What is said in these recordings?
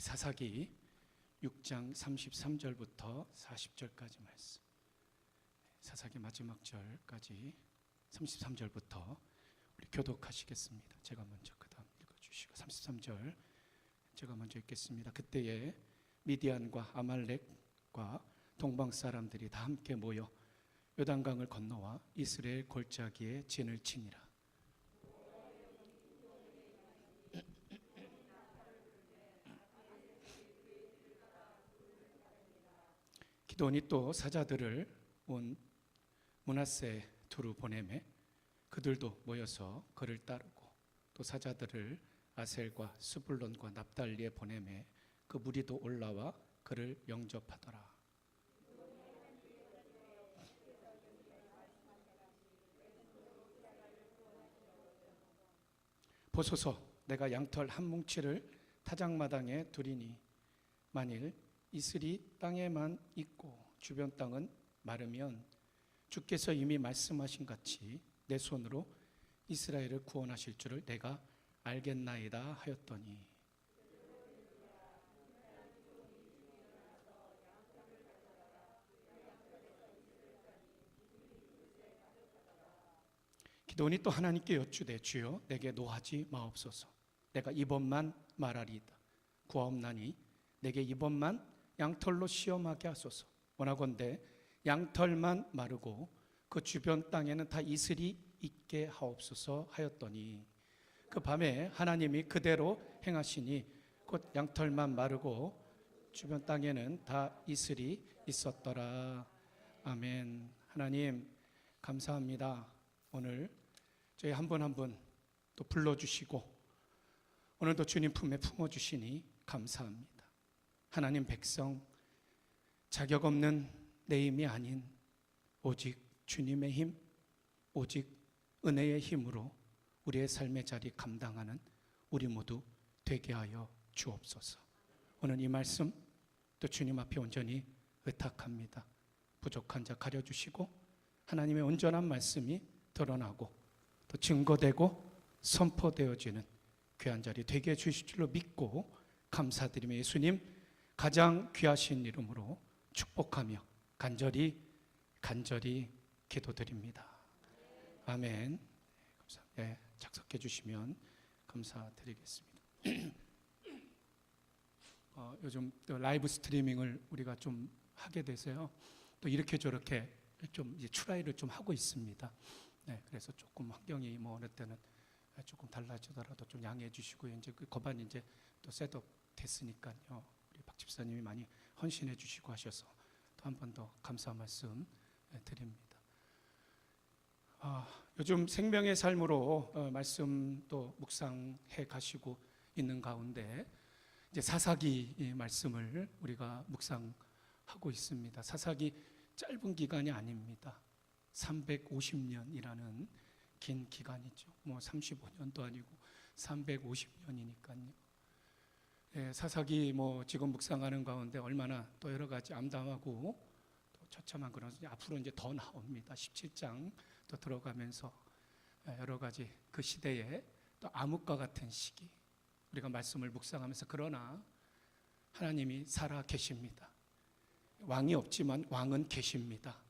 사사기 6장 33절부터 40절까지 말씀. 사사기 마지막 절까지 33절부터 우리 교독하시겠습니다. 제가 먼저 그 다음 읽어주시고 33절 제가 먼저 읽겠습니다. 그때에 미디안과 아말렉과 동방 사람들이 다 함께 모여 요단강을 건너와 이스라엘 골짜기에 진을 치니라. 기드온이 또 사자들을 온 므낫세 두루 보내매 그들도 모여서 그를 따르고 또 사자들을 아셀과 스불론과 납달리에 보내매 그 무리도 올라와 그를 영접하더라. 보소서, 내가 양털 한 뭉치를 타작마당에 두리니 만일 이슬이 땅에만 있고 주변 땅은 마르면 주께서 이미 말씀하신 같이 내 손으로 이스라엘을 구원하실 줄을 내가 알겠나이다 하였더니 기드온이 또 하나님께 여쭈되 주여 내게 노하지 마옵소서. 내가 이번만 말하리이다. 구하옵나니 내게 이번만 양털로 시험하게 하소서. 원하건대 양털만 마르고 그 주변 땅에는 다 이슬이 있게 하옵소서 하였더니 그 밤에 하나님이 그대로 행하시니 곧 양털만 마르고 주변 땅에는 다 이슬이 있었더라. 아멘. 하나님 감사합니다. 오늘 저희 한 분 한 분 또 불러주시고 오늘도 주님 품에 품어주시니 감사합니다. 하나님 백성 자격 없는 내 힘이 아닌 오직 주님의 힘, 오직 은혜의 힘으로 우리의 삶의 자리 감당하는 우리 모두 되게 하여 주옵소서. 오늘 이 말씀 또 주님 앞에 온전히 의탁합니다. 부족한 자 가려주시고 하나님의 온전한 말씀이 드러나고 또 증거되고 선포되어지는 귀한 자리 되게 해주실 줄로 믿고 감사드리며 예수님 가장 귀하신 이름으로 축복하며 간절히 기도드립니다. 아멘. 감사합니다. 네, 작성해 주시면 감사드리겠습니다. 요즘 또 라이브 스트리밍을 우리가 좀 하게 돼서요. 또 이렇게 저렇게 좀 이제 트라이를 좀 하고 있습니다. 네, 그래서 조금 환경이 뭐 어느 때는 조금 달라지더라도 좀 양해해 주시고 이제 그 거반 이제 또 셋업 됐으니까요. 우리 박 집사님이 많이 헌신해 주시고 하셔서 또 한 번 더 감사 말씀 드립니다. 요즘 생명의 삶으로 말씀 또 묵상해 가시고 있는 가운데 이제 사사기 말씀을 우리가 묵상하고 있습니다. 사사기 짧은 기간이 아닙니다. 350년이라는 긴 기간이죠. 뭐 35년도 아니고 350년이니까요. 예, 사사기 뭐 지금 묵상하는 가운데 얼마나 또 여러 가지 암담하고 또 처참한 그런 앞으로 이제 더 나옵니다. 17장 또 들어가면서 여러 가지 그 시대에 또 암흑과 같은 시기 우리가 말씀을 묵상하면서 그러나 하나님이 살아 계십니다. 왕이 없지만 왕은 계십니다.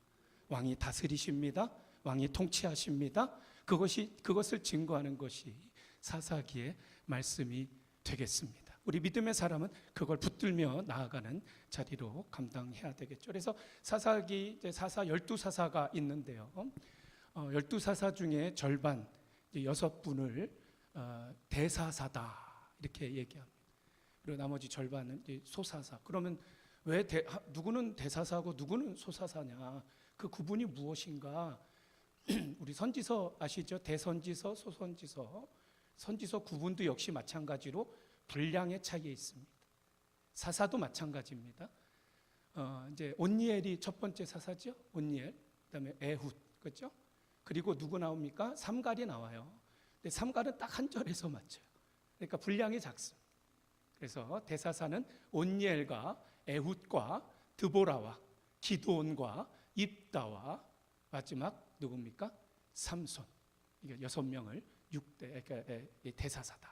왕이 다스리십니다. 왕이 통치하십니다. 그것을 증거하는 것이 사사기의 말씀이 되겠습니다. 우리 믿음의 사람은 그걸 붙들며 나아가는 자리로 감당해야 되겠죠. 그래서 사사기 사사 12사사가 있는데요. 12사사 중에 절반 6분을 대사사다 이렇게 얘기합니다. 그리고 나머지 절반은 소사사. 그러면 왜 누구는 대사사고 누구는 소사사냐? 그 구분이 무엇인가? 우리 선지서 아시죠? 대선지서, 소선지서. 선지서 구분도 역시 마찬가지로 분량의 차이에 있습니다. 사사도 마찬가지입니다. 이제 온니엘이 첫 번째 사사죠. 온니엘. 그다음에 에훗, 그렇죠? 그리고 누구 나옵니까? 삼갈이 나와요. 근데 삼갈은 딱 한 절에서 맞춰요. 그러니까 분량이 작습니다. 그래서 대사사는 온니엘과 에훗과 드보라와 기드온과 입다와 마지막 누굽니까? 삼손. 이게 6명을 6대 대사사다.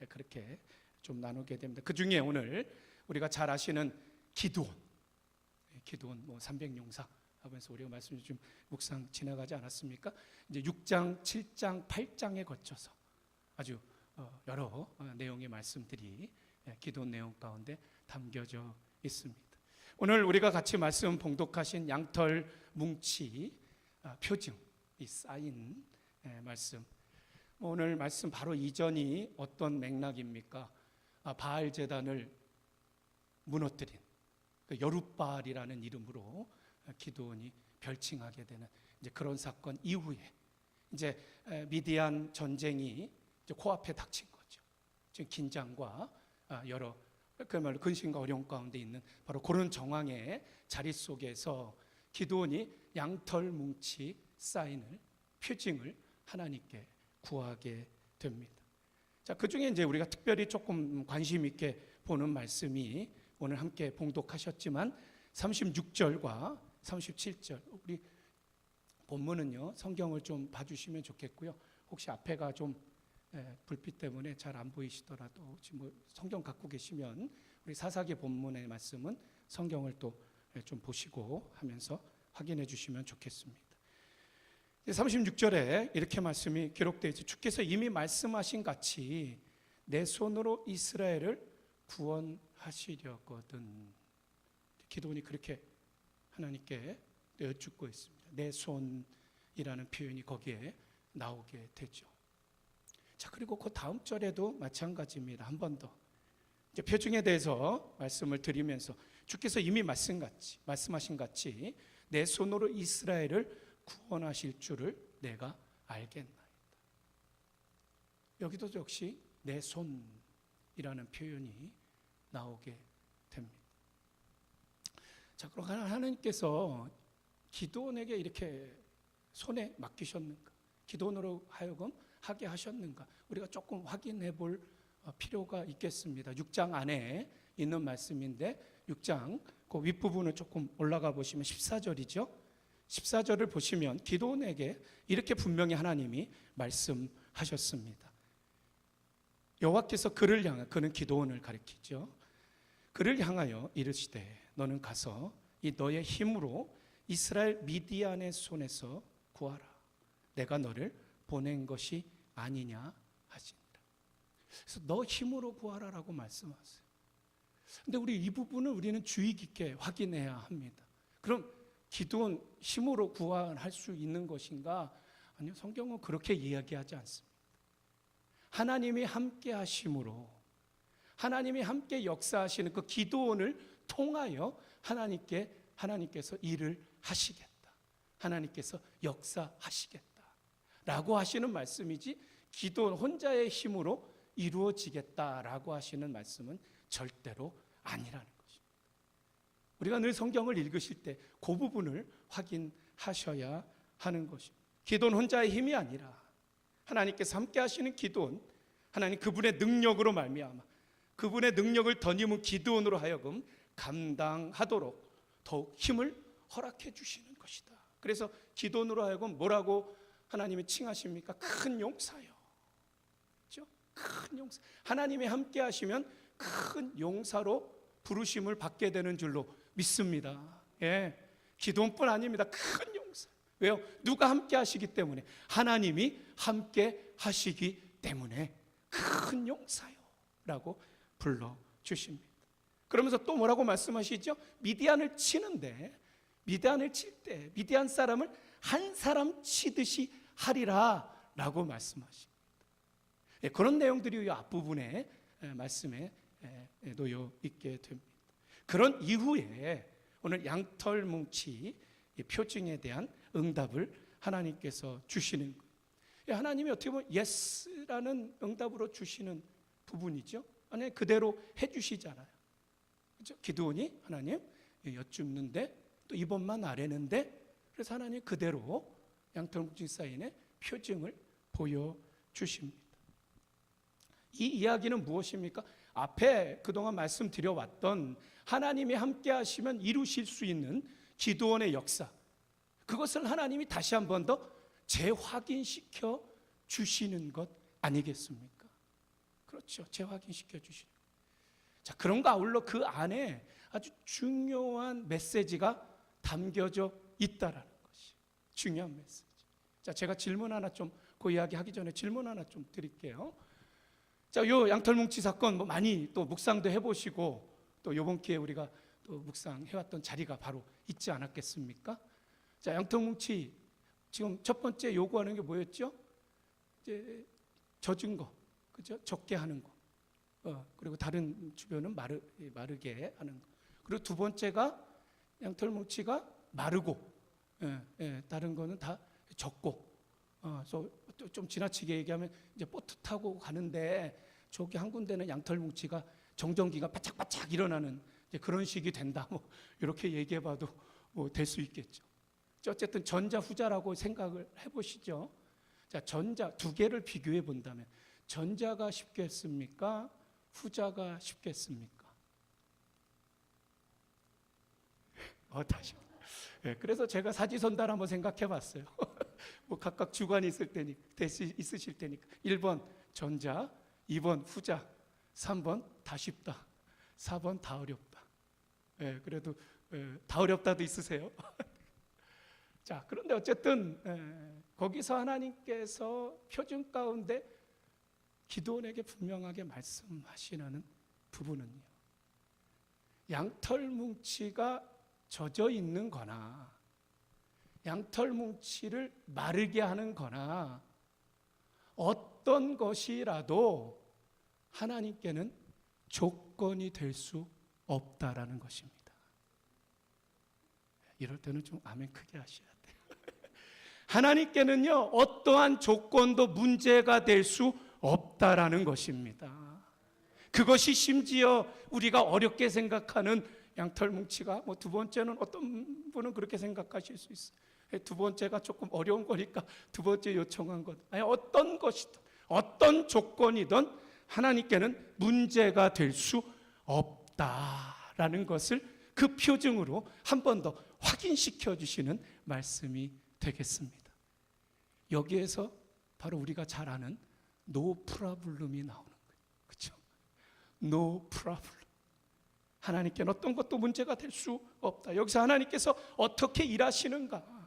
그렇게 좀 나누게 됩니다. 그 중에 오늘 우리가 잘 아시는 기드온 뭐 300용사 하면서 우리가 말씀 좀 묵상 지나가지 않았습니까? 이제 6장, 7장, 8장에 거쳐서 아주 여러 내용의 말씀들이 기도원 내용 가운데 담겨져 있습니다. 오늘 우리가 같이 말씀 봉독하신 양털 뭉치 표징이 쌓인 말씀. 오늘 말씀 바로 이전이 어떤 맥락입니까? 바알 제단을 무너뜨린 그 여룻바알이라는 이름으로 기드온이 별칭하게 되는 이제 그런 사건 이후에 이제 미디안 전쟁이 이제 코앞에 닥친 거죠. 지금 긴장과 여러 그야말로 근심과 어려움 가운데 있는 바로 그런 정황의 자리 속에서 기드온이 양털 뭉치 사인을 표징을 하나님께 구하게 됩니다. 자, 그 중에 이제 우리가 특별히 조금 관심 있게 보는 말씀이 오늘 함께 봉독하셨지만 36절과 37절 우리 본문은요 성경을 좀 봐주시면 좋겠고요. 혹시 앞에가 좀 불빛 때문에 잘 안 보이시더라도 지금 성경 갖고 계시면 우리 사사기 본문의 말씀은 성경을 또 좀 보시고 하면서 확인해 주시면 좋겠습니다. 36절에 이렇게 말씀이 기록되어 있죠. 주께서 이미 말씀하신 같이 내 손으로 이스라엘을 구원하시려거든. 기도원이 그렇게 하나님께 여쭙고 있습니다. 내 손이라는 표현이 거기에 나오게 되죠. 자, 그리고 그 다음 절에도 마찬가지입니다. 한 번 더 이제 표징에 대해서 말씀을 드리면서 주께서 이미 말씀하신 같이 내 손으로 이스라엘을 구원하실 줄을 내가 알겠나이다. 여기도 역시 내 손이라는 표현이 나오게 됩니다. 자, 그럼 하나님께서 기드온에게 이렇게 손에 맡기셨는가? 기드온으로 하여금 하게 하셨는가? 우리가 조금 확인해 볼 필요가 있겠습니다. 6장 안에 있는 말씀인데 6장 그 윗부분을 조금 올라가 보시면 14절이죠. 14절을 보시면 기드온에게 이렇게 분명히 하나님이 말씀하셨습니다. 여호와께서 그는 기드온을 가리키죠. 그를 향하여 이르시되 너는 가서 이 너의 힘으로 이스라엘 미디안의 손에서 구하라. 내가 너를 보낸 것이 아니냐 하시니라. 그래서 너 힘으로 구하라라고 말씀하세요. 근데 우리 이 부분을 우리는 주의 깊게 확인해야 합니다. 그럼 기드온 힘으로 구원할 수 있는 것인가? 아니요, 성경은 그렇게 이야기하지 않습니다. 하나님이 함께 하심으로 하나님이 함께 역사하시는 그 기드온을 통하여 하나님께서 일을 하시겠다. 하나님께서 역사하시겠다. 라고 하시는 말씀이지 기드온 혼자의 힘으로 이루어지겠다라고 하시는 말씀은 절대로 아니라는 것입니다. 우리가 늘 성경을 읽으실 때 그 부분을 확인하셔야 하는 것입니다. 기드온 혼자의 힘이 아니라 하나님께서 함께 하시는 기드온, 하나님 그분의 능력으로 말미암아 그분의 능력을 덧입은 기드온으로 하여금 감당하도록 더욱 힘을 허락해 주시는 것이다. 그래서 기드온으로 하여금 뭐라고 하나님이 칭하십니까? 큰 용사요. 그렇죠? 큰 용사. 하나님이 함께 하시면 큰 용사로 부르심을 받게 되는 줄로 믿습니다. 예, 기도뿐 아닙니다. 큰 용사. 왜요? 누가 함께 하시기 때문에, 하나님이 함께 하시기 때문에 큰 용사요 라고 불러주십니다. 그러면서 또 뭐라고 말씀하시죠? 미디안을 치는데, 미디안을 칠 때 미디안 사람을 한 사람 치듯이 하리라 라고 말씀하십니다. 예, 그런 내용들이 이 앞부분에 말씀에 놓여 있게 됩니다. 그런 이후에 오늘 양털 뭉치 표징에 대한 응답을 하나님께서 주시는 거예요. 하나님이 어떻게 보면 예스라는 응답으로 주시는 부분이죠. 아니 그대로 해주시잖아요. 그렇죠? 기드온이 하나님 여쭙는데 또 이번만 아뢰는데 그래서 하나님 그대로 양털 뭉치 사인의 표징을 보여주십니다. 이 이야기는 무엇입니까? 앞에 그동안 말씀드려왔던 하나님이 함께 하시면 이루실 수 있는 기드온의 역사, 그것을 하나님이 다시 한 번 더 재확인시켜 주시는 것 아니겠습니까? 그렇죠. 재확인시켜 주시는 것. 자, 그런가 아울러 그 안에 아주 중요한 메시지가 담겨져 있다라는 것이 중요한 메시지. 자, 제가 질문 하나 좀 그 이야기 하기 전에 질문 하나 좀 드릴게요. 자, 요 양털뭉치 사건 뭐 많이 또 묵상도 해보시고 또 요번 기회에 우리가 또 묵상해왔던 자리가 바로 있지 않았겠습니까? 자, 양털뭉치 지금 첫 번째 요구하는 게 뭐였죠? 이제 젖은 거, 그죠? 적게 하는 거. 그리고 다른 주변은 마르게 하는 거. 그리고 두 번째가 양털뭉치가 마르고, 다른 거는 다 적고. 좀 지나치게 얘기하면 이제 보트 타고 가는데 저기 한 군데는 양털뭉치가 정전기가 바짝바짝 일어나는 그런 식이 된다. 뭐 이렇게 얘기해봐도 뭐 될 수 있겠죠. 어쨌든 전자 후자라고 생각을 해보시죠. 자, 전자 두 개를 비교해 본다면 전자가 쉽겠습니까? 후자가 쉽겠습니까? 다시. 그래서 제가 사지선달 한번 생각해 봤어요. 뭐 각각 주관이 있으실 테니까 1번 전자, 2번 후자, 3번 다 쉽다, 4번 다 어렵다. 그래도 다 어렵다도 있으세요. 자, 그런데 어쨌든 거기서 하나님께서 표준 가운데 기드온에게 분명하게 말씀하시는 부분은요, 양털뭉치가 젖어 있는 거나 양털뭉치를 마르게 하는 거나 어떤 것이라도 하나님께는 조건이 될 수 없다라는 것입니다. 이럴 때는 좀 아멘 크게 하셔야 돼요. 하나님께는요, 어떠한 조건도 문제가 될 수 없다라는 것입니다. 그것이 심지어 우리가 어렵게 생각하는 양털뭉치가 뭐 두 번째는 어떤 분은 그렇게 생각하실 수 있어요. 두 번째가 조금 어려운 거니까 두 번째 요청한 것. 아니, 어떤 것이든 어떤 조건이든 하나님께는 문제가 될 수 없다라는 것을 그 표징으로 한 번 더 확인시켜 주시는 말씀이 되겠습니다. 여기에서 바로 우리가 잘 아는 노 프라블럼이 나오는 거예요. 그렇죠? 노 프라블럼. 하나님께는 어떤 것도 문제가 될 수 없다. 여기서 하나님께서 어떻게 일하시는가?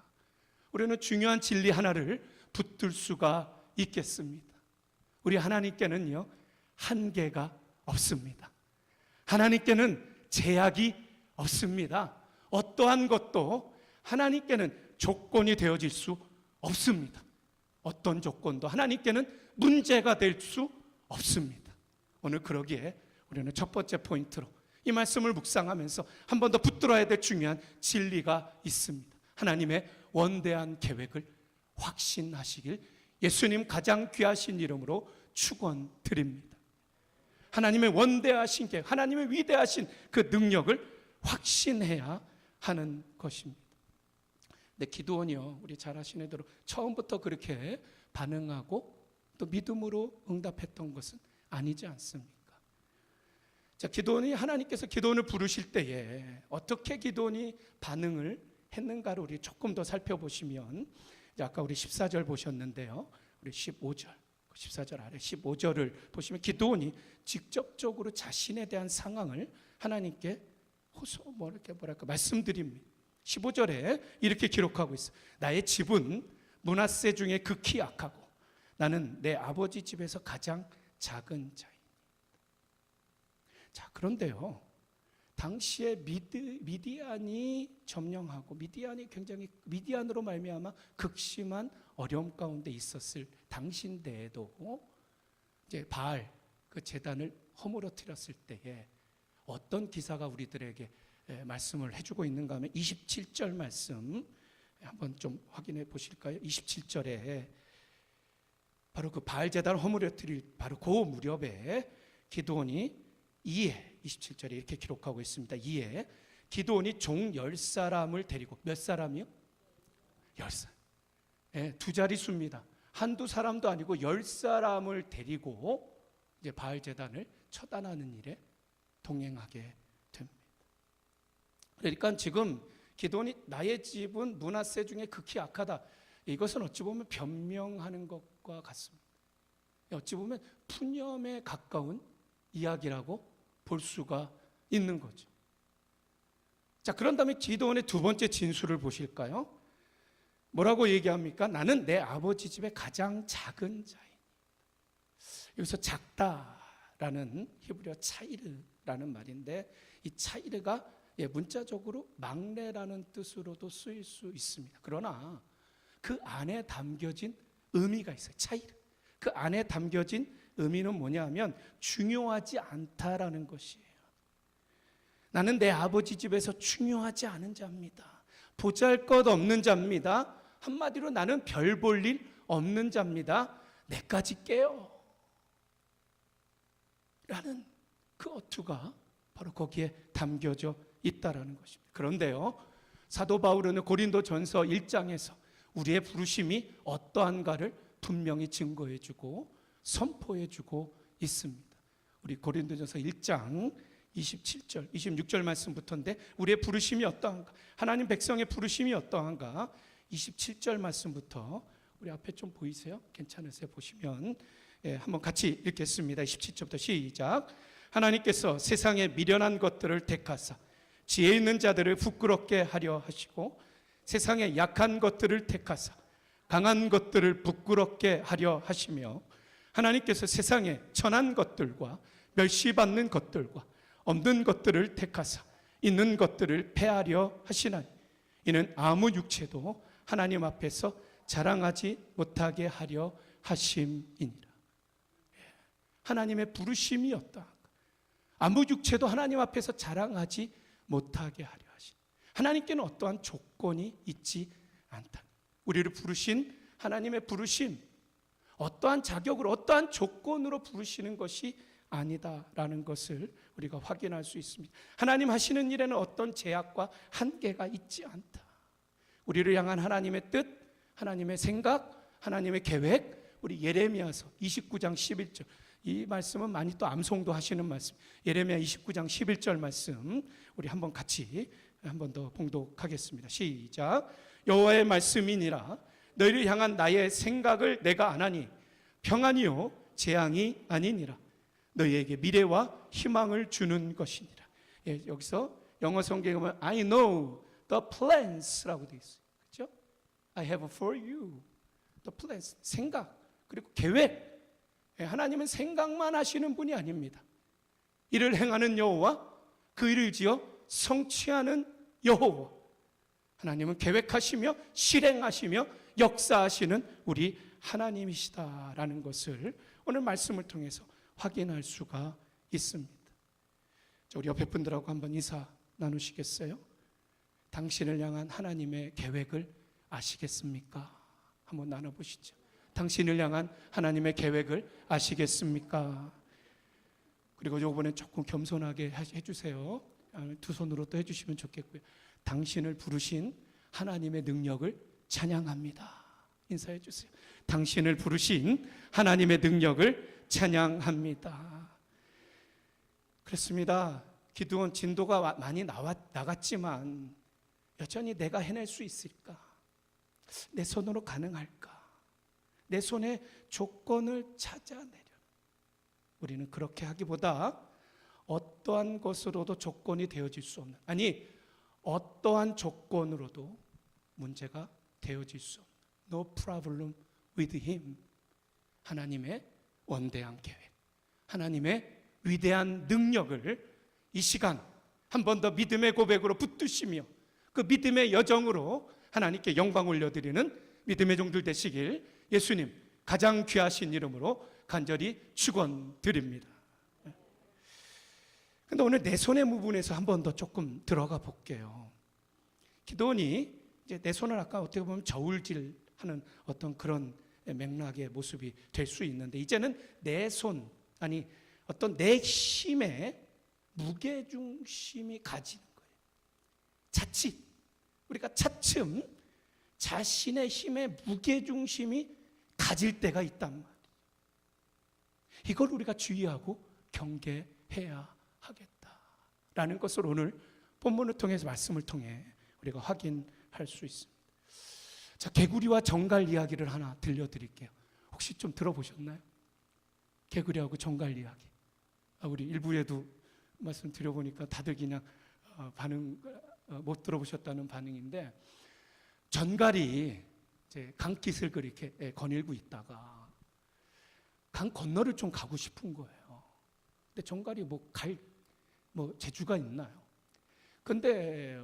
우리는 중요한 진리 하나를 붙들 수가 있겠습니다. 우리 하나님께는요, 한계가 없습니다. 하나님께는 제약이 없습니다. 어떠한 것도 하나님께는 조건이 되어질 수 없습니다. 어떤 조건도 하나님께는 문제가 될 수 없습니다. 오늘 그러기에 우리는 첫 번째 포인트로 이 말씀을 묵상하면서 한 번 더 붙들어야 될 중요한 진리가 있습니다. 하나님의 원대한 계획을 확신하시길 예수님 가장 귀하신 이름으로 축원드립니다. 하나님의 원대하신 계획, 하나님의 위대하신 그 능력을 확신해야 하는 것입니다. 근데 기드온이요, 우리 잘 아시는 대로 처음부터 그렇게 반응하고 또 믿음으로 응답했던 것은 아니지 않습니까? 자, 기드온이 하나님께서 기드온을 부르실 때에 어떻게 기드온이 반응을 했는가를 우리 조금 더 살펴보시면, 아까 우리 14절 보셨는데요, 우리 15절, 14절 아래 15절을 보시면 기드온이 직접적으로 자신에 대한 상황을 하나님께 말씀드립니다. 15절에 이렇게 기록하고 있어요. 나의 집은 므낫세 중에 극히 약하고 나는 내 아버지 집에서 가장 작은 자입니다. 자, 그런데요, 당시에 미디안이 점령하고 미디안으로 말미암아 극심한 어려움 가운데 있었을 당신대에도 이제 바알 그 제단을 허물어뜨렸을 때에 어떤 기사가 우리들에게 말씀을 해주고 있는가 하면 27절 말씀 한번 좀 확인해 보실까요? 27절에 바로 그 바알 제단을 허물어뜨릴 바로 그 무렵에 기드온이 27절에 이렇게 기록하고 있습니다. 기드온이 종 10사람을 데리고, 몇 사람이요? 10사람. 두 자릿수입니다. 한두 사람도 아니고 10사람을 데리고 이제 바알 제단을 처단하는 일에 동행하게 됩니다. 그러니까 지금 기드온이 나의 집은 므낫세 중에 극히 약하다, 이것은 어찌 보면 변명하는 것과 같습니다. 어찌 보면 푸념에 가까운 이야기라고 볼 수가 있는 거죠. 자, 그런 다음에 기드온의 두 번째 진술을 보실까요? 뭐라고 얘기합니까? 나는 내 아버지 집의 가장 작은 자이니. 여기서 작다라는 히브리어 차이르라는 말인데, 이 차이르가 문자적으로 막내라는 뜻으로도 쓰일 수 있습니다. 그러나 그 안에 담겨진 의미가 있어요. 차이르. 그 안에 담겨진 의미는 뭐냐면 중요하지 않다라는 것이에요. 나는 내 아버지 집에서 중요하지 않은 자입니다. 보잘것없는 자입니다. 한마디로 나는 별 볼 일 없는 자입니다. 내까지 깨요. 라는 그 어투가 바로 거기에 담겨져 있다라는 것입니다. 그런데요, 사도 바울은 고린도전서 1장에서 우리의 부르심이 어떠한가를 분명히 증거해주고 선포해주고 있습니다. 우리 고린도전서 1장 27절, 26절 말씀부터인데, 우리의 부르심이 어떠한가, 하나님 백성의 부르심이 어떠한가, 27절 말씀부터 우리 앞에 좀 보이세요? 괜찮으세요? 보시면 한번 같이 읽겠습니다. 27절부터 시작. 하나님께서 세상에 미련한 것들을 택하사 지혜 있는 자들을 부끄럽게 하려 하시고, 세상에 약한 것들을 택하사 강한 것들을 부끄럽게 하려 하시며, 하나님께서 세상에 천한 것들과 멸시받는 것들과 없는 것들을 택하사 있는 것들을 폐하려 하시나니, 이는 아무 육체도 하나님 앞에서 자랑하지 못하게 하려 하심이니라. 하나님의 부르심이 어떠한가? 아무 육체도 하나님 앞에서 자랑하지 못하게 하려 하신, 하나님께는 어떠한 조건이 있지 않다. 우리를 부르신 하나님의 부르심, 어떠한 자격으로 어떠한 조건으로 부르시는 것이 아니다라는 것을 우리가 확인할 수 있습니다. 하나님 하시는 일에는 어떤 제약과 한계가 있지 않다. 우리를 향한 하나님의 뜻, 하나님의 생각, 하나님의 계획, 우리 예레미야서 29장 11절, 이 말씀은 많이 또 암송도 하시는 말씀, 예레미야 29장 11절 말씀 우리 한번 같이 한번 더 봉독하겠습니다. 시작. 여호와의 말씀이니라. 너희를 향한 나의 생각을 내가 아나니 평안이요 재앙이 아니니라. 너희에게 미래와 희망을 주는 것이니라. 여기서 영어 성경에 보면 I know the plans라고 되어 있어요. 그렇죠? I have for you the plans. 생각 그리고 계획. 하나님은 생각만 하시는 분이 아닙니다. 이를 행하는 여호와, 그 일을 지어 성취하는 여호와. 하나님은 계획하시며 실행하시며 역사하시는 우리 하나님이시다라는 것을 오늘 말씀을 통해서 확인할 수가 있습니다. 우리 옆에 분들하고 한번 인사 나누시겠어요? 당신을 향한 하나님의 계획을 아시겠습니까? 한번 나눠보시죠. 당신을 향한 하나님의 계획을 아시겠습니까? 그리고 이번에 조금 겸손하게 해주세요. 두 손으로 또 해주시면 좋겠고요. 당신을 부르신 하나님의 능력을 찬양합니다. 인사해 주세요. 당신을 부르신 하나님의 능력을 찬양합니다. 그렇습니다. 기드온 진도가 많이 나갔지만 여전히 내가 해낼 수 있을까? 내 손으로 가능할까? 내 손에 조건을 찾아내려. 우리는 그렇게 하기보다 어떠한 것으로도 조건이 되어질 수 없는, 아니 어떠한 조건으로도 문제가 되어질 수 없는 No problem with him. 하나님의 원대한 계획, 하나님의 위대한 능력을 이 시간 한 번 더 믿음의 고백으로 붙드시며 그 믿음의 여정으로 하나님께 영광 올려드리는 믿음의 종들 되시길 예수님 가장 귀하신 이름으로 간절히 축원드립니다. 근데 오늘 내 손의 부분에서 한 번 더 조금 들어가 볼게요. 기드온이 이제 내 손을 아까 어떻게 보면 저울질하는 어떤 그런 맥락의 모습이 될 수 있는데, 이제는 내 손, 아니 어떤 내 힘의 무게중심이 가지는 거예요. 자칫 우리가 차츰 자신의 힘의 무게중심이 가질 때가 있단 말이에요. 이걸 우리가 주의하고 경계해야 하겠다라는 것을 오늘 본문을 통해서 말씀을 통해 우리가 확인할 수 있습니다. 자, 개구리와 정갈 이야기를 하나 들려드릴게요. 혹시 좀 들어보셨나요? 개구리하고 정갈 이야기. 우리 일부에도 말씀 드려보니까 다들 그냥 반응 못 들어보셨다는 반응인데, 전갈이 이제 강깃을 그렇게 거닐고 있다가 강 건너를 좀 가고 싶은 거예요. 근데 전갈이 재주가 있나요? 근데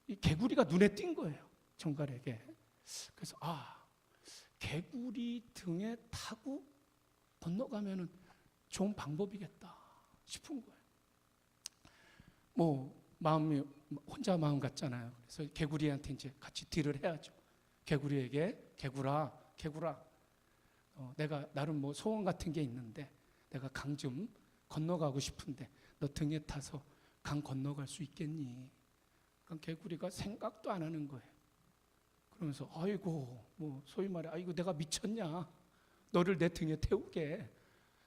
이 개구리가 눈에 띈 거예요, 전갈에게. 그래서 개구리 등에 타고 건너가면은 좋은 방법이겠다 싶은 거예요. 마음이 혼자 마음 같잖아요. 그래서 개구리한테 이제 같이 딜을 해야죠. 개구리에게 개구라, 내가 나름 소원 같은 게 있는데 내가 강 좀 건너가고 싶은데 너 등에 타서 강 건너갈 수 있겠니? 그러니까 개구리가 생각도 안 하는 거예요. 그러면서 소위 말해 내가 미쳤냐? 너를 내 등에 태우게.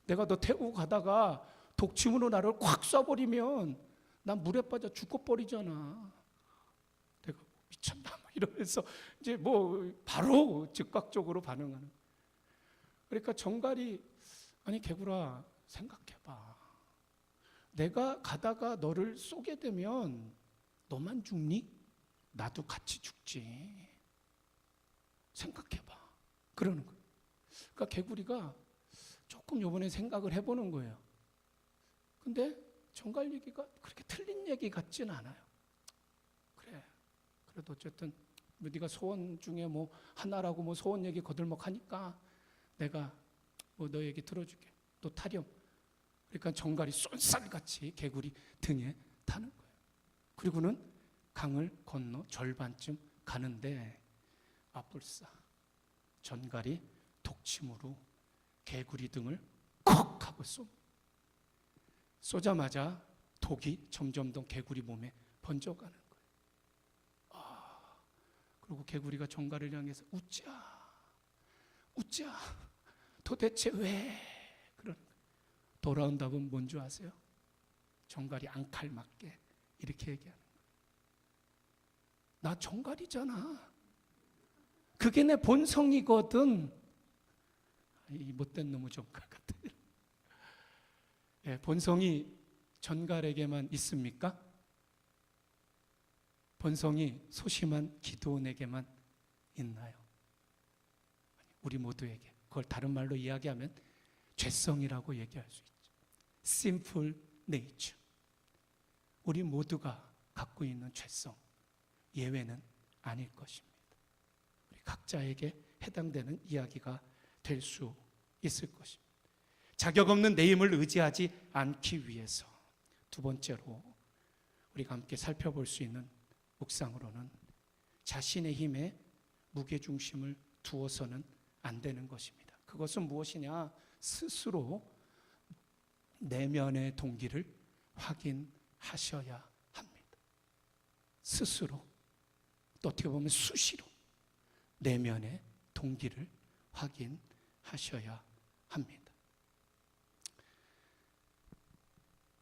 내가 너 태우고 가다가 독침으로 나를 콱 쏴버리면 난 물에 빠져 죽어버리잖아. 내가 미쳤나? 이러면서 이제 바로 즉각적으로 반응하는. 그러니까 전갈이 아니 개구라 생각해봐. 내가 가다가 너를 쏘게 되면 너만 죽니? 나도 같이 죽지. 생각해봐. 그러는 거예요. 그러니까 개구리가 조금 요번에 생각을 해보는 거예요. 근데 전갈 얘기가 그렇게 틀린 얘기 같진 않아요. 그래. 그래도 어쨌든 네가 소원 중에 하나라고 소원 얘기 거들먹하니까 내가 너 얘기 들어줄게. 너 타렴. 그러니까 전갈이 쏜살같이 개구리 등에 타는 거예요. 그리고는 강을 건너 절반쯤 가는데 아뿔싸 전갈이 독침으로 개구리 등을 콕 하고 쏘자마자 독이 점점 더 개구리 몸에 번져가는 거예요. 그리고 개구리가 전갈을 향해서 웃자. 도대체 왜? 그러는 거예요. 돌아온 답은 뭔지 아세요? 전갈이 앙칼맞게 이렇게 얘기하는 거예요. 나 전갈이잖아. 그게 내 본성이거든. 이 못된 놈의 전갈 같아요. 본성이 전갈에게만 있습니까? 본성이 소심한 기드온에게만 있나요? 우리 모두에게. 그걸 다른 말로 이야기하면 죄성이라고 얘기할 수 있죠. Sinful nature. 우리 모두가 갖고 있는 죄성, 예외는 아닐 것입니다. 우리 각자에게 해당되는 이야기가 될 수 있을 것입니다. 자격 없는 내 힘을 의지하지 않기 위해서 두 번째로 우리가 함께 살펴볼 수 있는 묵상으로는 자신의 힘에 무게중심을 두어서는 안 되는 것입니다. 그것은 무엇이냐? 스스로 내면의 동기를 확인하셔야 합니다. 스스로, 또 어떻게 보면 수시로 내면의 동기를 확인하셔야 합니다.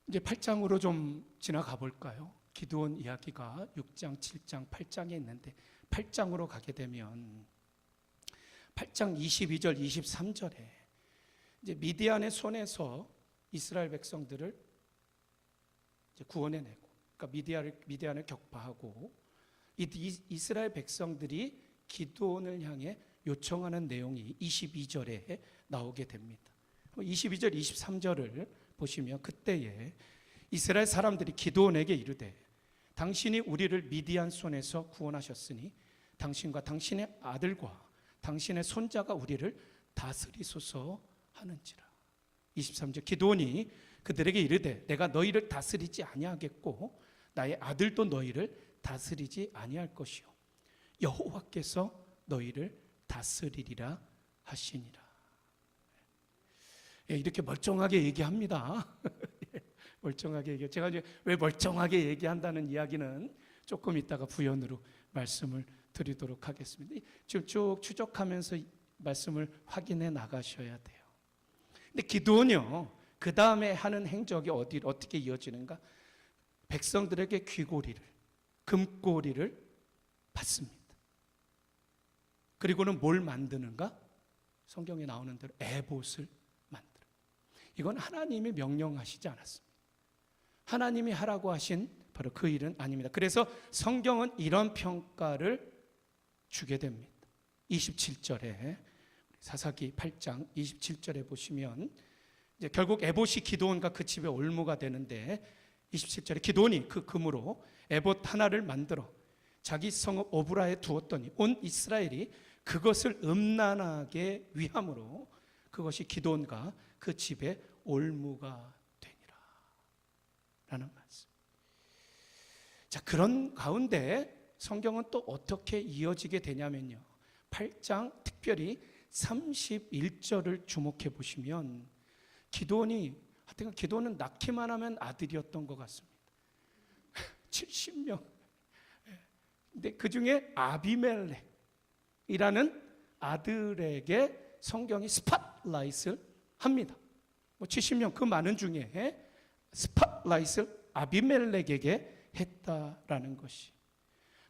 이제 8장으로 좀 지나가 볼까요? 기드온 이야기가 6장, 7장, 8장에 있는데 8장으로 가게 되면 8장 22절, 23절에 이제 미디안의 손에서 이스라엘 백성들을 이제 구원해내고, 그러니까 미디안을 격파하고 이스라엘 백성들이 기드온을 향해 요청하는 내용이 22절에 나오게 됩니다. 22절, 23절을 보시면 그때에 이스라엘 사람들이 기드온에게 이르되 당신이 우리를 미디안 손에서 구원하셨으니 당신과 당신의 아들과 당신의 손자가 우리를 다스리소서 하는지라. 23절 기드온이 그들에게 이르되 내가 너희를 다스리지 아니하겠고 나의 아들도 너희를 다스리지 아니할 것이요 여호와께서 너희를 다스리리라 하시니라. 이렇게 멀쩡하게 얘기합니다. 멀쩡하게 얘기. 제가 이제 왜 멀쩡하게 얘기한다는 이야기는 조금 이따가 부연으로 말씀을 드리도록 하겠습니다. 지금 쭉 추적하면서 말씀을 확인해 나가셔야 돼요. 근데 기드온이요, 그 다음에 하는 행적이 어떻게 이어지는가? 백성들에게 귀고리를, 금고리를 받습니다. 그리고는 뭘 만드는가? 성경에 나오는 대로 에봇을 만들어요. 이건 하나님이 명령하시지 않았습니다. 하나님이 하라고 하신 바로 그 일은 아닙니다. 그래서 성경은 이런 평가를 주게 됩니다. 27절에 사사기 8장 27절에 보시면 이제 결국 에봇이 기드온과 그 집의 올무가 되는데 27절에 기드온이 그 금으로 에봇 하나를 만들어 자기 성읍 오브라에 두었더니 온 이스라엘이 그것을 음란하게 위함으로 그것이 기드온과 그 집의 올무가 되니라 라는 말씀. 자, 그런 가운데 성경은 또 어떻게 이어지게 되냐면요, 8장 특별히 31절을 주목해 보시면 기드온이 하여튼 기드온은 낳기만 하면 아들이었던 것 같습니다. 70명. 근데 그 중에 아비멜렉이라는 아들에게 성경이 스팟라이트를 합니다. 70명 그 많은 중에 스팟라이트를 아비멜렉에게 했다라는 것이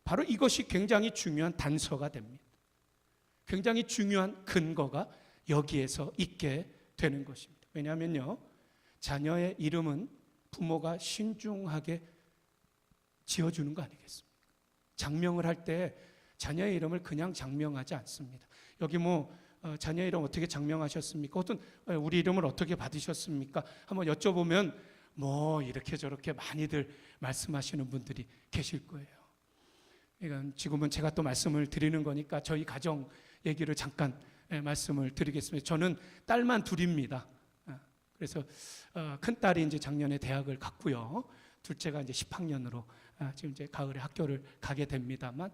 바로 이것이 굉장히 중요한 단서가 됩니다. 굉장히 중요한 근거가 여기에서 있게 되는 것입니다. 왜냐하면요, 자녀의 이름은 부모가 신중하게 지어주는 거 아니겠습니까? 장명을 할 때 자녀의 이름을 그냥 장명하지 않습니다. 여기 자녀 이름 어떻게 장명하셨습니까? 어떤 우리 이름을 어떻게 받으셨습니까? 한번 여쭤보면 이렇게 저렇게 많이들 말씀하시는 분들이 계실 거예요. 그러니까 지금은 제가 또 말씀을 드리는 거니까 저희 가정 얘기를 잠깐 말씀을 드리겠습니다. 저는 딸만 둘입니다. 그래서 큰 딸이 이제 작년에 대학을 갔고요. 둘째가 이제 10학년으로 지금 이제 가을에 학교를 가게 됩니다만,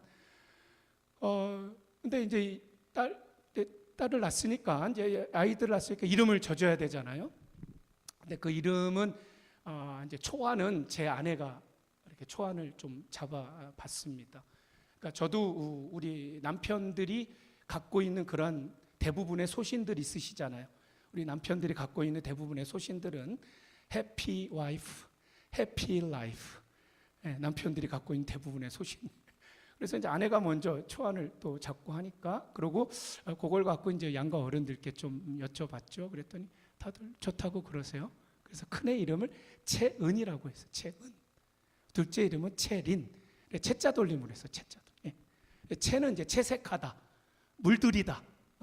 근데 이제 딸을 낳았으니까 이제 아이들을 낳았으니까 이름을 져줘야 되잖아요. 근데 그 이름은 이제 초안은 제 아내가 이렇게 초안을 좀 잡아봤습니다. 그러니까 저도 우리 남편들이 갖고 있는 그런 대부분의 소신들 있으시잖아요. 우리 남편들이 갖고 있는 대부분의 소신들은 해피 와이프, 해피 라이프. 남편들이 갖고 있는 대부분의 소신. 그래서 이제 아내가 먼저 초안을 또 잡고 하니까, 그러고 그걸 갖고 이제 양가 어른들께 좀 여쭤봤죠. 그랬더니 다들 좋다고 그러세요. 그래서 큰애 이름을 채은이라고 했어요. 채은. 둘째 이름은 채린. 채자 돌림으로 했어요. 채자 돌림. 채는 이제 채색하다, 물들이다,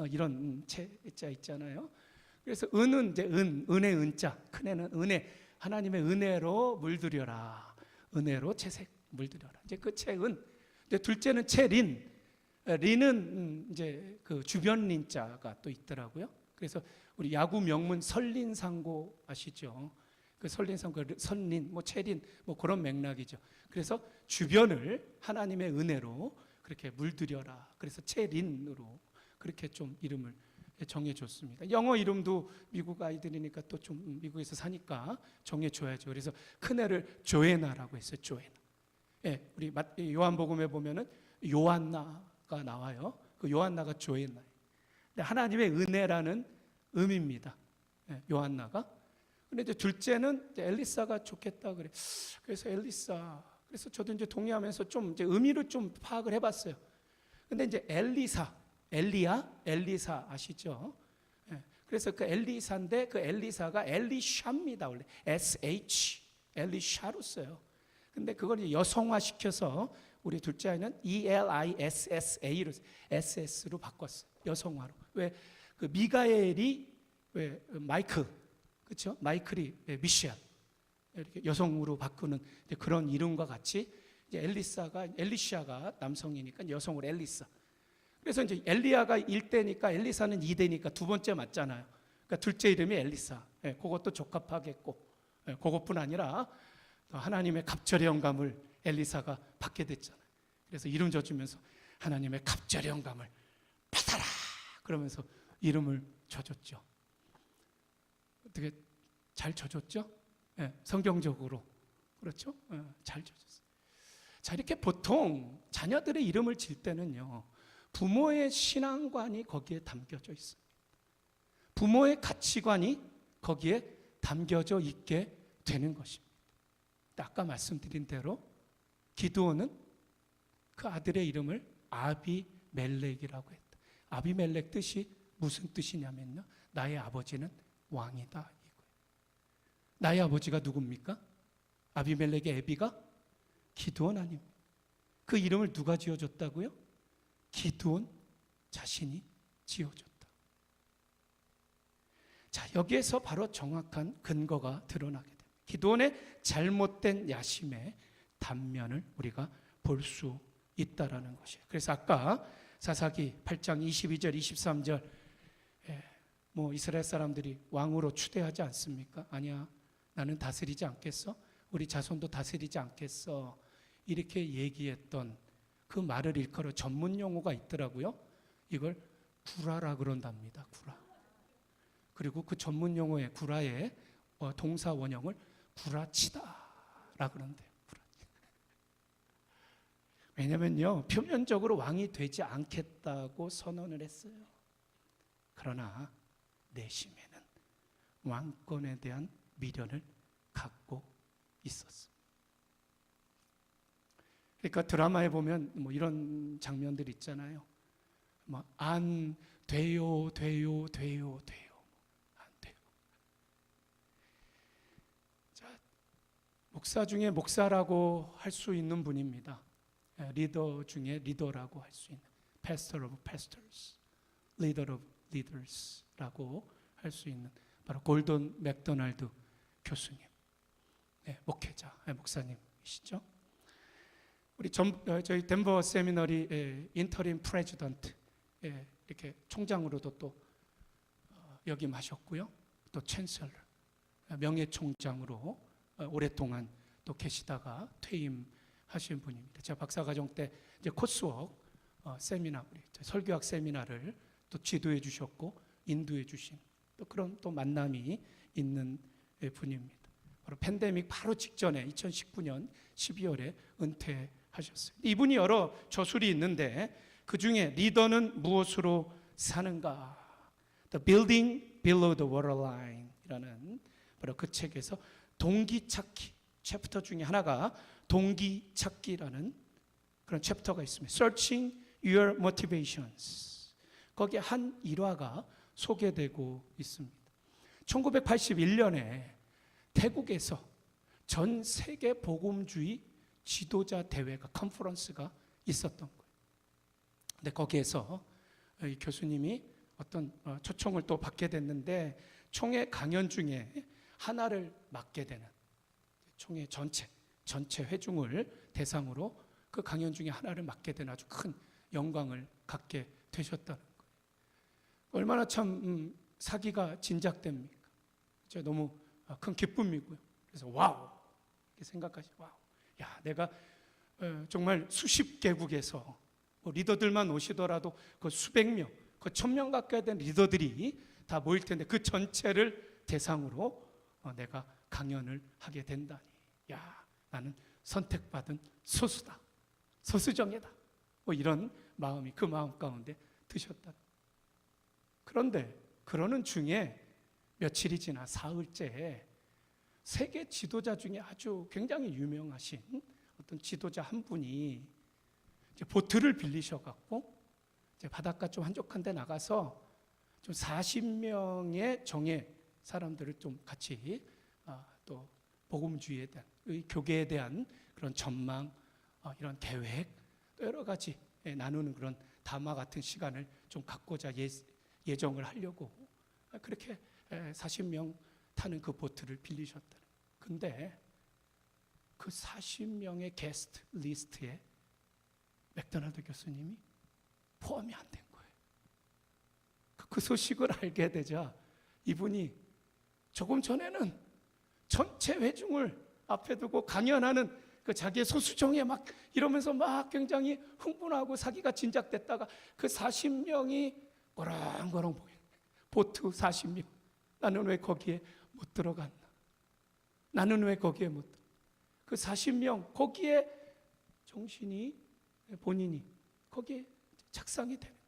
이런 채자 있잖아요. 그래서 은은 이제 은의 은자. 큰애는 은혜, 하나님의 은혜로 물들여라. 은혜로 채색 물들여라. 이제 그 채은. 근데 둘째는 채린. 린은 이제 그 주변 린자가 또 있더라고요. 그래서 우리 야구 명문 설린상고 아시죠? 그 설린상고, 선린, 채린, 그런 맥락이죠. 그래서 주변을 하나님의 은혜로 그렇게 물들여라. 그래서 채린으로 그렇게 좀 이름을 정해줬습니다. 영어 이름도 미국 아이들이니까 또 좀 미국에서 사니까 정해줘야죠. 그래서 큰애를 조에나라고 했어요. 조에나. 우리 요한복음에 보면은 요한나가 나와요. 그 요한나가 조에나. 하나님의 은혜라는 의미입니다. 요한나가. 근데 이제 둘째는 이제 엘리사가 좋겠다 그래. 그래서 엘리사. 그래서 저도 이제 동의하면서 좀 이제 의미를 좀 파악을 해봤어요. 근데 이제 엘리사 아시죠? 그래서 그 엘리사인데 그 엘리사가 엘리샤입니다. 원래 SH 엘리샤로 써요. 근데 그걸 이제 여성화 시켜서 우리 둘째 아이는 ELISSA로 SS로 바꿨어요. 여성화로. 왜 그 미가엘이 왜 마이클, 그렇죠? 마이클이 미셸, 이렇게 여성으로 바꾸는 그런 이름과 같이 이제 엘리샤가 남성이니까 여성으로 엘리사. 그래서 이제 엘리야가 1대니까 엘리사는 2대니까 두 번째 맞잖아요. 그러니까 둘째 이름이 엘리사. 그것도 적합하겠고, 그것뿐 아니라 하나님의 갑절의 영감을 엘리사가 받게 됐잖아요. 그래서 이름 져주면서 하나님의 갑절의 영감을 받아라 그러면서 이름을 져줬죠. 어떻게 잘 져줬죠? 성경적으로. 그렇죠? 잘 져줬어요. 자, 이렇게 보통 자녀들의 이름을 질 때는요, 부모의 신앙관이 거기에 담겨져 있습니다. 부모의 가치관이 거기에 담겨져 있게 되는 것입니다. 아까 말씀드린 대로 기드온은 그 아들의 이름을 아비멜렉이라고 했다. 아비멜렉 뜻이 무슨 뜻이냐면요, 나의 아버지는 왕이다 이거예요. 나의 아버지가 누굽니까? 아비멜렉의 애비가 기드온 아닙니까? 그 이름을 누가 지어줬다고요? 기드온 자신이 지어줬다. 자, 여기에서 바로 정확한 근거가 드러나게 됩니다. 기드온의 잘못된 야심의 단면을 우리가 볼 수 있다라는 것이에요. 그래서 아까 사사기 8장 22절 23절 뭐 이스라엘 사람들이 왕으로 추대하지 않습니까? 아니야, 나는 다스리지 않겠어? 우리 자손도 다스리지 않겠어? 이렇게 얘기했던 그 말을 일컬어 전문 용어가 있더라고요. 이걸 구라라 그런답니다. 구라. 그리고 그 전문 용어의 구라의 동사 원형을 구라치다라 그런대요. 왜냐면요, 표면적으로 왕이 되지 않겠다고 선언을 했어요. 그러나 내심에는 왕권에 대한 미련을 갖고 있었습니다. 그러니까 드라마에 보면 뭐 이런 장면들 있잖아요. 뭐 안 돼요, 돼요, 돼요, 돼요, 안 돼요. 자, 목사 중에 목사라고 할 수 있는 분입니다. 리더 중에 리더라고 할 수 있는 pastor of pastors, leader of leaders라고 할 수 있는 바로 골든 맥도날드 교수님, 목회자, 목사님이시죠. 우리 저희 덴버 세미너리 인터림 프레지던트 이렇게 총장으로도 또 역임하셨고요. 또 챈셀러, 명예총장으로 오랫동안 또 계시다가 퇴임하신 분입니다. 제가 박사과정 때 이제 코스웍 세미나, 우리 설교학 세미나를 또 지도해 주셨고 인도해 주신 또 그런 또 만남이 있는 분입니다. 바로 팬데믹 바로 직전에 2019년 12월에 은퇴하셨어요. 이분이 여러 저술이 있는데 그 중에 리더는 무엇으로 사는가? The Building Below the Waterline 이라는 바로 그 책에서 동기찾기 챕터 중에 하나가 동기찾기라는 그런 챕터가 있습니다. Searching Your Motivations. 거기에 한 일화가 소개되고 있습니다. 1981년에 태국에서 전 세계 복음주의 지도자 대회가 컨퍼런스가 있었던 거예요. 근데 거기에서 이 교수님이 어떤 초청을 또 받게 됐는데 총회 강연 중에 하나를 맡게 되는 총회 전체 회중을 대상으로 그 강연 중에 하나를 맡게 된 아주 큰 영광을 갖게 되셨다는 거예요. 얼마나 참 사기가 진작됩니까? 제가 너무 큰 기쁨이고요. 그래서 와우 이렇게 생각하시 와우. 야, 내가 정말 수십 개국에서 리더들만 오시더라도 그 수백 명, 그 1000명 가까이 된 리더들이 다 모일 텐데 그 전체를 대상으로 내가 강연을 하게 된다니. 야, 나는 선택받은 소수다. 소수정예다. 뭐 이런 마음이 그 마음 가운데 드셨다. 그런데 그러는 중에 며칠이 지나 사흘째 세계 지도자 중에 아주 굉장히 유명하신 어떤 지도자 한 분이 이제 보트를 빌리셔갖고 이제 바닷가 좀 한적한 데 나가서 좀 40명의 정예 사람들을 좀 같이 또 복음주의에 대한 교계에 대한 그런 전망, 이런 계획, 또 여러 가지 나누는 그런 담화 같은 시간을 좀 갖고자 예정을 하려고 그렇게 40명 타는 그 보트를 빌리셨다. 근데 그 40명의 게스트 리스트에 맥도날드 교수님이 포함이 안 된 거예요. 그 소식을 알게 되자 이분이 조금 전에는 전체 회중을 앞에 두고 강연하는 그 자기의 소수정에 막 이러면서 막 굉장히 흥분하고 사기가 진작됐다가 그 40명이 거렁거렁 보이는 보트 40명. 나는 왜 거기에 못 들어갔나? 나는 왜 거기에 못 들어갔나? 그 40명 거기에 정신이 본인이 거기에 착상이 되는 거예요.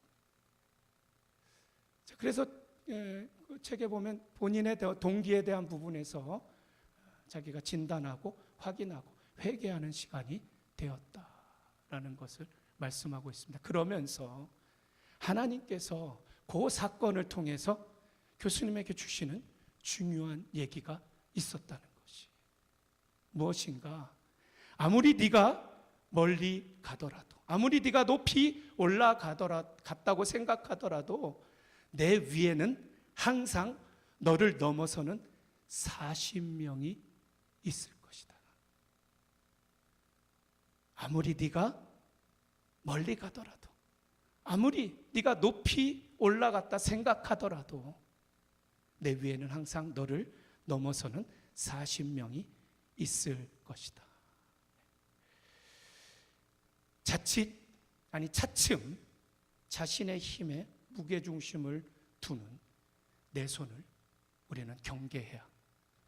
그래서 그 책에 보면 본인의 동기에 대한 부분에서 자기가 진단하고 확인하고 회개하는 시간이 되었다라는 것을 말씀하고 있습니다. 그러면서 하나님께서 그 사건을 통해서 교수님에게 주시는 중요한 얘기가 있었다는 것이 무엇인가? 아무리 네가 멀리 가더라도, 아무리 네가 높이 올라갔다고 생각하더라도 내 위에는 항상 너를 넘어서는 40명이 있을 것이다. 아무리 네가 멀리 가더라도, 아무리 네가 높이 올라갔다 생각하더라도 내 위에는 항상 너를 넘어서는 40명이 있을 것이다. 차츰 자신의 힘에 무게중심을 두는 내 손을 우리는 경계해야,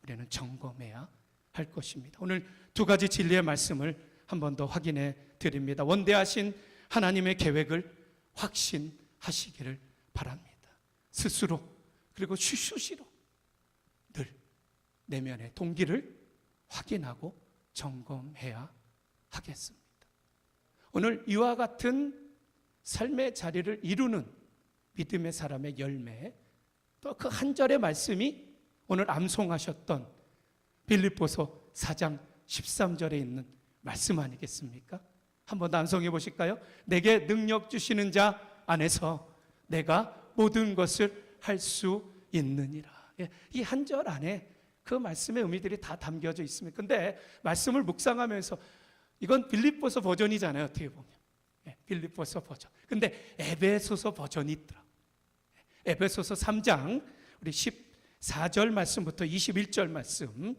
우리는 점검해야 할 것입니다. 오늘 두 가지 진리의 말씀을 한 번 더 확인해 드립니다. 원대하신 하나님의 계획을 확신하시기를 바랍니다. 스스로 그리고 수시로 늘 내면의 동기를 확인하고 점검해야 하겠습니다. 오늘 이와 같은 삶의 자리를 이루는 믿음의 사람의 열매, 또 그 한 절의 말씀이 오늘 암송하셨던 빌립보서 4장 13절에 있는 말씀 아니겠습니까? 한번 암송해 보실까요? 내게 능력 주시는 자 안에서 내가 모든 것을 할 수 있느니라. 이 한 절 안에 그 말씀의 의미들이 다 담겨져 있습니다. 근데 말씀을 묵상하면서 이건 빌립보서 버전이잖아요, 어떻게 보면. 빌립보서 버전. 근데 에베소서 버전이 있더라. 에베소서 3장 우리 14절 말씀부터 21절 말씀,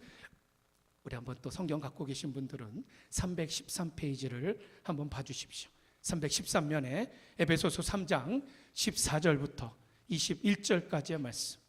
우리 한번 또 성경 갖고 계신 분들은 313페이지를 한번 봐주십시오. 313면에 에베소서 3장 14절부터 21절까지의 말씀,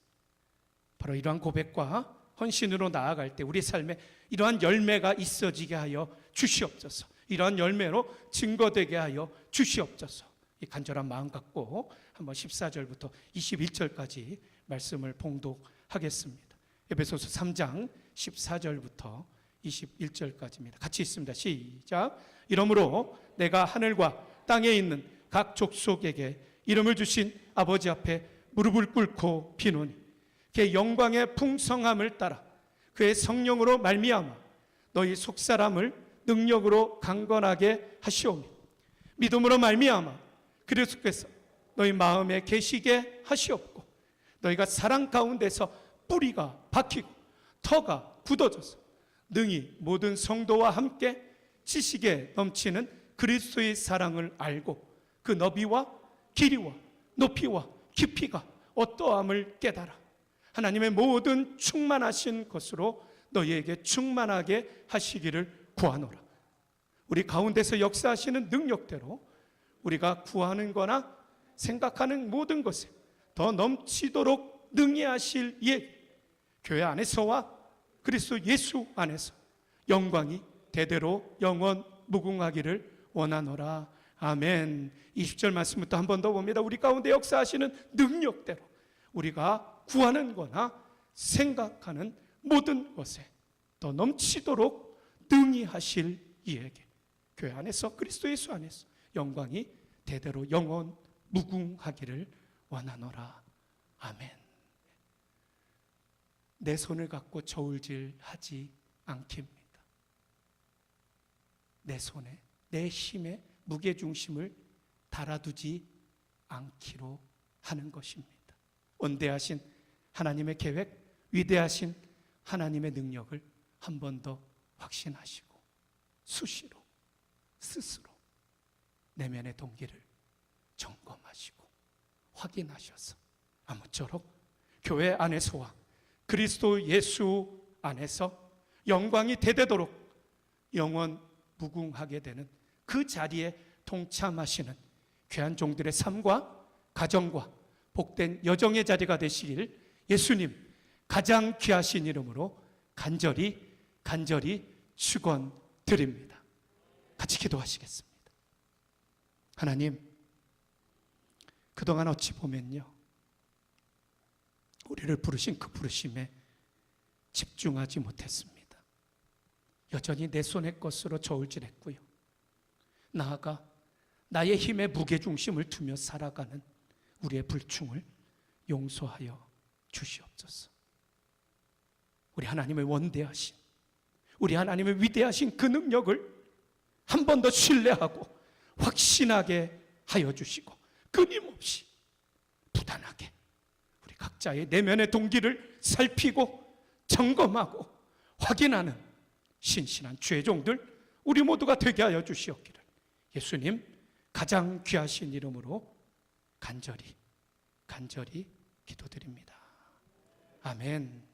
바로 이러한 고백과 헌신으로 나아갈 때 우리 삶에 이러한 열매가 있어지게 하여 주시옵소서. 이러한 열매로 증거되게 하여 주시옵소서. 이 간절한 마음 갖고 한번 14절부터 21절까지 말씀을 봉독하겠습니다. 에베소서 3장 14절부터 21절까지입니다. 같이 있습니다. 시작. 이러므로 내가 하늘과 땅에 있는 각 족속에게 이름을 주신 아버지 앞에 무릎을 꿇고 비노니 그의 영광의 풍성함을 따라 그의 성령으로 말미암아 너희 속사람을 능력으로 강건하게 하시오며 믿음으로 말미암아 그리스도께서 너희 마음에 계시게 하시옵고 너희가 사랑 가운데서 뿌리가 박히고 터가 굳어져서 능히 모든 성도와 함께 지식에 넘치는 그리스도의 사랑을 알고 그 너비와 길이와 높이와 깊이가 어떠함을 깨달아 하나님의 모든 충만하신 것으로 너희에게 충만하게 하시기를 구하노라. 우리 가운데서 역사하시는 능력대로 우리가 구하는 거나 생각하는 모든 것에 더 넘치도록 능히 하실 교회 안에서와 그리스도 예수 안에서 영광이 대대로 영원 무궁하기를 원하노라. 아멘. 20절 말씀부터 한 번 더 봅니다. 우리 가운데 역사하시는 능력대로 우리가 구하는 거나 생각하는 모든 것에 더 넘치도록 능히 하실 이에게 교회 안에서 그리스도 예수 안에서 영광이 대대로 영원 무궁하기를 원하노라. 아멘. 내 손을 갖고 저울질하지 않겠습니다. 내 손에 내 힘에 무게중심을 달아두지 않기로 하는 것입니다. 원대하신 하나님의 계획, 위대하신 하나님의 능력을 한 번 더 확신하시고 수시로 스스로 내면의 동기를 점검하시고 확인하셔서 아무쪼록 교회 안에서와 그리스도 예수 안에서 영광이 대대도록 영원 무궁하게 되는 그 자리에 동참하시는 귀한 종들의 삶과 가정과 복된 여정의 자리가 되시길 예수님 가장 귀하신 이름으로 간절히 축원드립니다. 같이 기도하시겠습니다. 하나님, 그동안 어찌 보면요, 우리를 부르신 그 부르심에 집중하지 못했습니다. 여전히 내 손의 것으로 저울질했고요, 나아가 나의 힘에 무게중심을 두며 살아가는 우리의 불충을 용서하여 주시옵소서. 우리 하나님의 원대하신, 우리 하나님의 위대하신 그 능력을 한 번 더 신뢰하고 확신하게 하여 주시고 끊임없이 부단하게 우리 각자의 내면의 동기를 살피고 점검하고 확인하는 신실한 죄종들 우리 모두가 되게 하여 주시옵기를 예수님 가장 귀하신 이름으로 간절히 기도드립니다. 아멘.